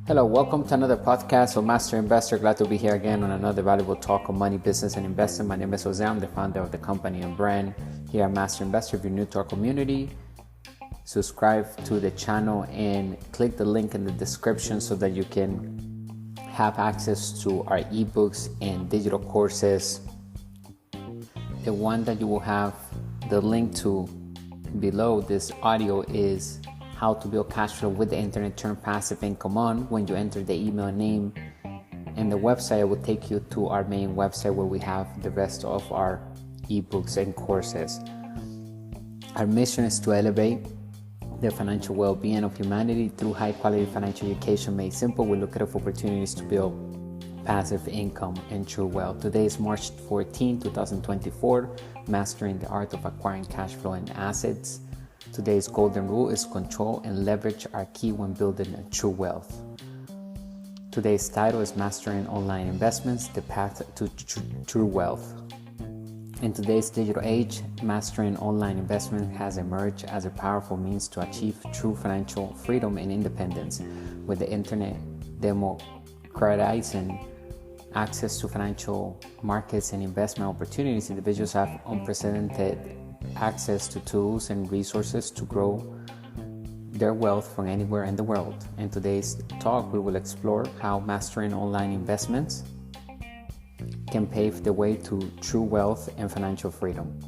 Hello, welcome to another podcast of Master Investor. Glad to be here again on another valuable talk on money, business, and investing. My name is Jose. I'm the founder of the company and brand here at Master Investor. If you're new to our community, subscribe to the channel and click the link in the description so that you can have access to our ebooks and digital courses. The one that you will have the link to below this audio is how to build cash flow with the internet, turn passive income on. When you enter the email name and the website, will take you to our main website where we have the rest of our ebooks and courses. Our mission is to elevate the financial well-being of humanity through high-quality financial education made simple. We look at opportunities to build passive income and true wealth. Today is March 14, 2024, mastering the art of acquiring cash flow and assets. Today's golden rule is control and leverage are key when building a true wealth. Today's title is Mastering Online Investments, the Path to True Wealth. In today's digital age, mastering online investment has emerged as a powerful means to achieve true financial freedom and independence. With the internet democratizing access to financial markets and investment opportunities, individuals have unprecedented access to tools and resources to grow their wealth from anywhere in the world. In today's talk, we will explore how mastering online investments can pave the way to true wealth and financial freedom.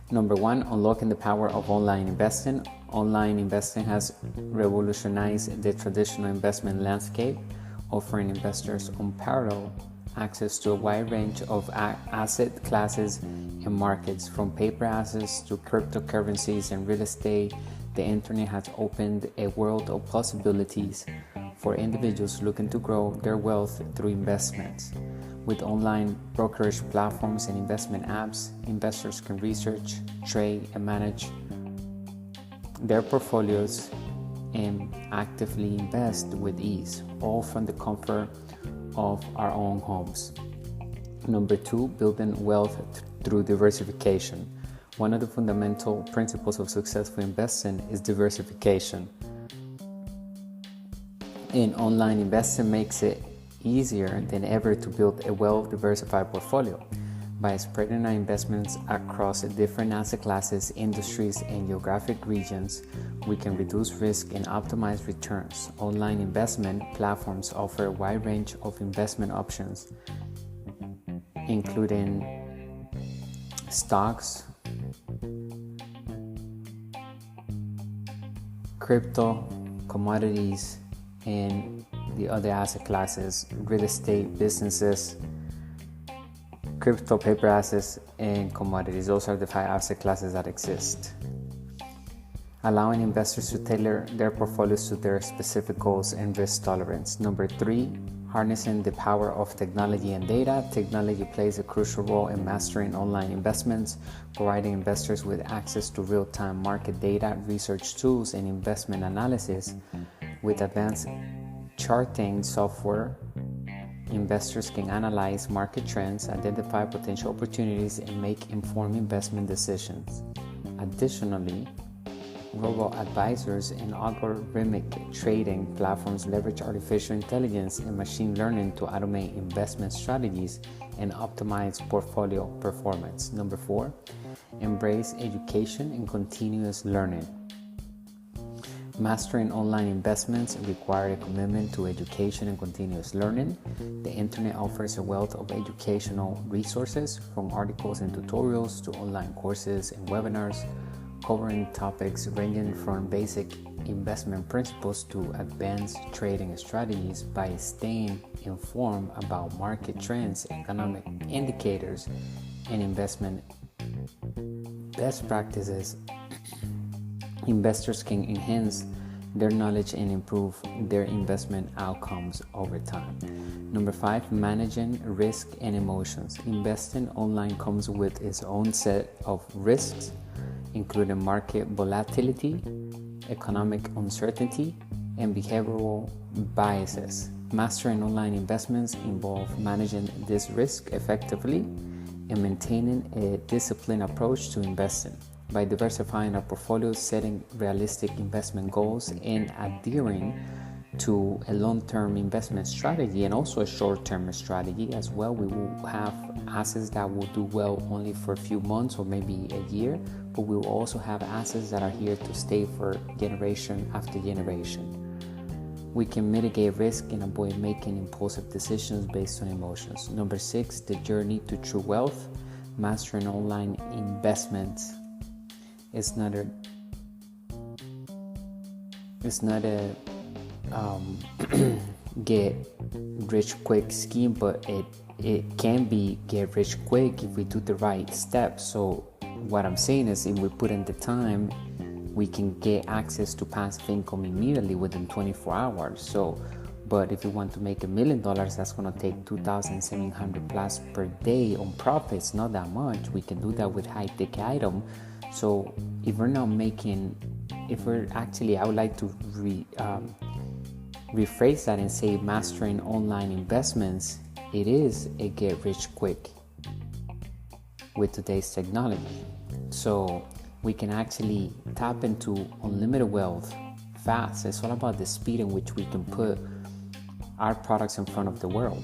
Number one, unlocking the power of online investing. Online investing has revolutionized the traditional investment landscape, offering investors unparalleled access to a wide range of asset classes and markets. From paper assets to cryptocurrencies and real estate, the internet has opened a world of possibilities for individuals looking to grow their wealth through investments. With online brokerage platforms and investment apps, investors can research, trade, and manage their portfolios and actively invest with ease, all from the comfort of our own homes. Number two, building wealth through diversification. One of the fundamental principles of successful investing is diversification. And online investing makes it easier than ever to build a well-diversified portfolio. By spreading our investments across different asset classes, industries, and geographic regions, we can reduce risk and optimize returns. Online investment platforms offer a wide range of investment options, including stocks, crypto, commodities, and the other asset classes, real estate, businesses, crypto, paper assets, and commodities. Those are the 5 asset classes that exist, allowing investors to tailor their portfolios to their specific goals and risk tolerance. Number 3, harnessing the power of technology and data. Technology plays a crucial role in mastering online investments, providing investors with access to real-time market data, research tools, and investment analysis. With advanced charting software, investors can analyze market trends, identify potential opportunities, and make informed investment decisions. Additionally, robo-advisors and algorithmic trading platforms leverage artificial intelligence and machine learning to automate investment strategies and optimize portfolio performance. Number 4, embrace education and continuous learning. Mastering online investments require a commitment to education and continuous learning. The internet offers a wealth of educational resources, from articles and tutorials to online courses and webinars, covering topics ranging from basic investment principles to advanced trading strategies. By staying informed about market trends, economic indicators, and investment best practices, investors can enhance their knowledge and improve their investment outcomes over time. Number 5, managing risk and emotions. Investing online comes with its own set of risks, including market volatility, economic uncertainty, and behavioral biases. Mastering online investments involve managing this risk effectively and maintaining a disciplined approach to investing. By diversifying our portfolio, setting realistic investment goals, and adhering to a long-term investment strategy and also a short-term strategy as well, we will have assets that will do well only for a few months or maybe a year, but we will also have assets that are here to stay for generation after generation. We can mitigate risk and avoid making impulsive decisions based on emotions. Number 6, the journey to true wealth. Mastering online investments is not a get rich quick scheme, but it can be get rich quick if we do the right steps. So what I'm saying is, if we put in the time, we can get access to passive income immediately within 24 hours. So, but if you want to make $1 million, that's going to take 2,700 plus per day on profits. Not that much. We can do that with high ticket item. So if we're not making, I would like to rephrase that and say mastering online investments, it is a get rich quick with today's technology. So we can actually tap into unlimited wealth fast. It's all about the speed in which we can put our products in front of the world,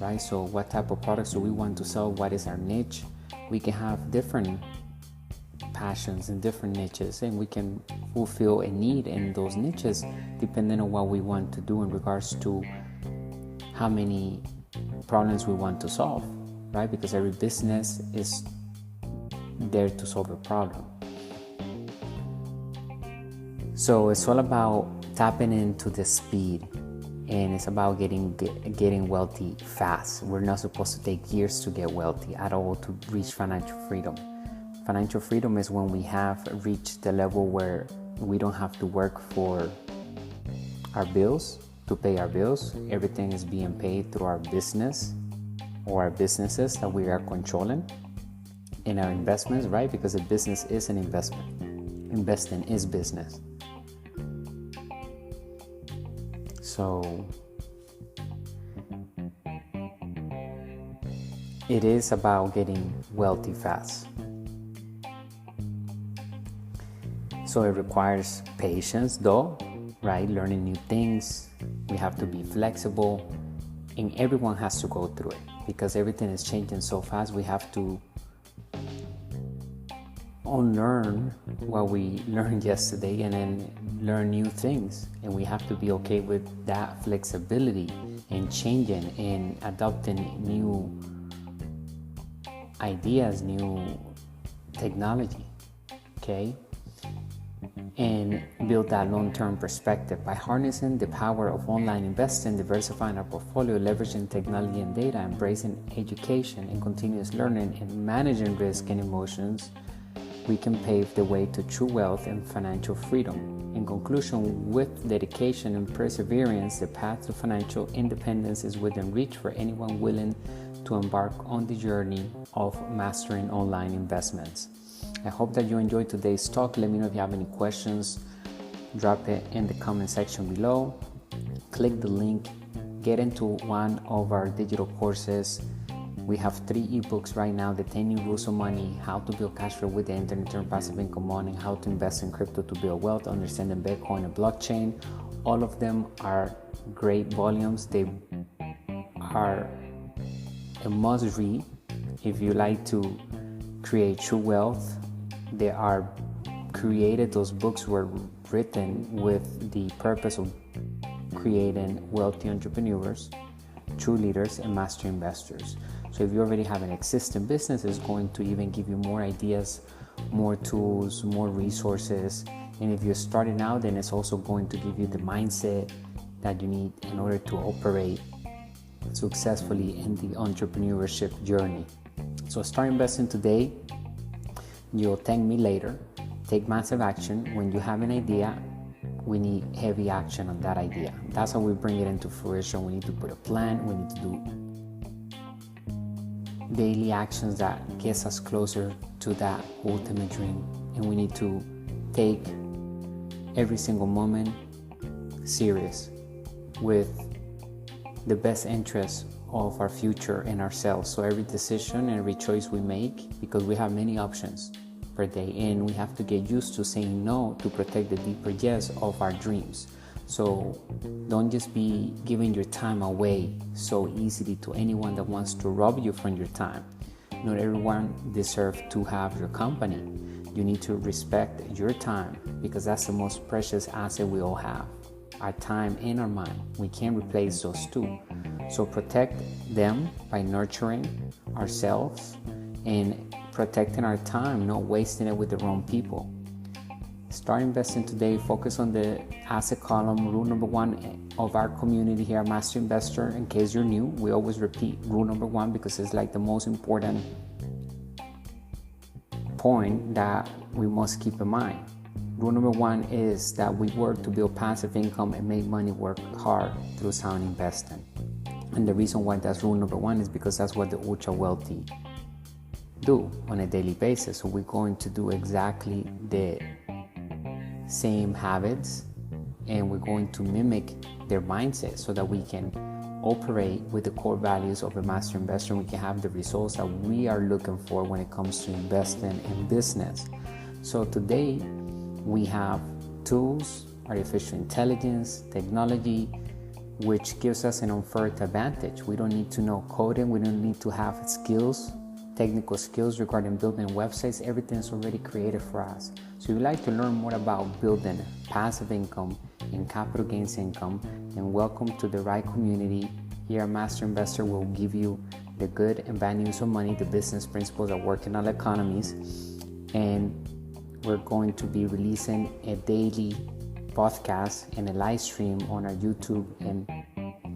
right? So what type of products do we want to sell? What is our niche? We can have different passions and different niches, and we can fulfill a need in those niches depending on what we want to do in regards to how many problems we want to solve, right? Because every business is there to solve a problem. So it's all about tapping into the speed, and it's about getting wealthy fast. We're not supposed to take years to get wealthy at all to reach financial freedom. Financial freedom is when we have reached the level where we don't have to work for our bills, to pay our bills. Everything is being paid through our business or our businesses that we are controlling, in our investments, right? Because a business is an investment. Investing is business. So it is about getting wealthy fast. So it requires patience though, right? Learning new things. We have to be flexible, and everyone has to go through it because everything is changing so fast. We have to unlearn what we learned yesterday and then learn new things, and we have to be okay with that flexibility and changing and adopting new ideas, new technology, okay? And build that long-term perspective by harnessing the power of online investing, diversifying our portfolio, leveraging technology and data, embracing education and continuous learning, and managing risk and emotions. We can pave the way to true wealth and financial freedom. In conclusion, with dedication and perseverance, the path to financial independence is within reach for anyone willing to embark on the journey of mastering online investments. I hope that you enjoyed today's talk. Let me know if you have any questions. Drop it in the comment section below. Click the link. Get into one of our digital courses. We have 3 ebooks right now: the 10 New Rules of Money, How to Build Cash Flow with the Internet, Turn Passive Income On, and How to Invest in Crypto to Build Wealth, Understanding Bitcoin and Blockchain. All of them are great volumes. They are a must read if you like to create true wealth. They are created, those books were written with the purpose of creating wealthy entrepreneurs, true leaders, and master investors. So if you already have an existing business, it's going to even give you more ideas, more tools, more resources. And if you're starting out, then it's also going to give you the mindset that you need in order to operate successfully in the entrepreneurship journey. So start investing today. You'll thank me later. Take massive action. When you have an idea, we need heavy action on that idea. That's how we bring it into fruition. We need to put a plan. We need to do daily actions that gets us closer to that ultimate dream. And we need to take every single moment serious with the best interest of our future and ourselves. So every decision and every choice we make, because we have many options, per day, and we have to get used to saying no to protect the deeper yes of our dreams. So don't just be giving your time away so easily to anyone that wants to rob you from your time. Not everyone deserves to have your company. You need to respect your time, because that's the most precious asset we all have. Our time and our mind. We can't replace those two. So protect them by nurturing ourselves and protecting our time, not wasting it with the wrong people. Start investing today. Focus on the asset column. Rule number one of our community here at Master Investor. In case you're new, we always repeat rule number one because it's like the most important point that we must keep in mind. Rule number one is that we work to build passive income and make money work hard through sound investing. And the reason why that's rule number one is because that's what the ultra wealthy do on a daily basis. So we're going to do exactly the same habits, and we're going to mimic their mindset so that we can operate with the core values of a master investor, and we can have the results that we are looking for when it comes to investing in business. So today we have tools, artificial intelligence, technology, which gives us an unfair advantage. We don't need to know coding. We don't need to have skills, technical skills regarding building websites. Everything's already created for us. So if you'd like to learn more about building passive income and capital gains income, then welcome to the right community. Here at Master Investor, we'll give you the good and bad news of money, the business principles that work in all economies, and we're going to be releasing a daily podcast and a live stream on our YouTube and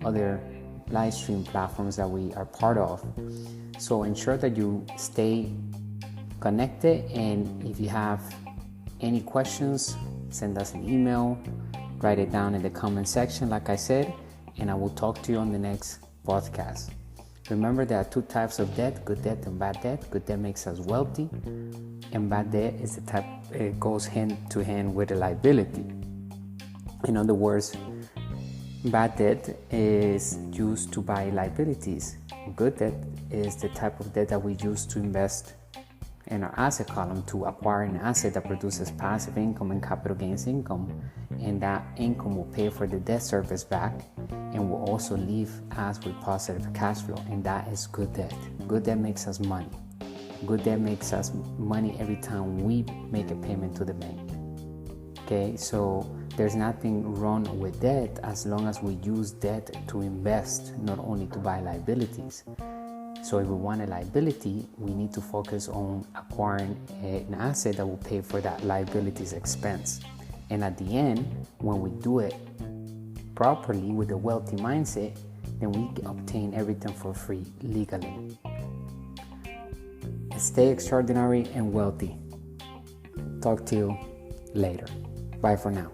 other live stream platforms that we are part of. So ensure that you stay connected, and if you have any questions, send us an email, write it down in the comment section like I said, and I will talk to you on the next podcast. Remember, there are two types of debt, good debt and bad debt. Good debt makes us wealthy, and bad debt is the type, it goes hand to hand with a liability. In other words, bad debt is used to buy liabilities. Good debt is the type of debt that we use to invest in our asset column, to acquire an asset that produces passive income and capital gains income, and that income will pay for the debt service back and will also leave us with positive cash flow, and that is good debt. Good debt makes us money. Good debt makes us money every time we make a payment to the bank. Okay, so there's nothing wrong with debt as long as we use debt to invest, not only to buy liabilities. So if we want a liability, we need to focus on acquiring an asset that will pay for that liability's expense. And at the end, when we do it properly with a wealthy mindset, then we obtain everything for free legally. Stay extraordinary and wealthy. Talk to you later. Bye for now.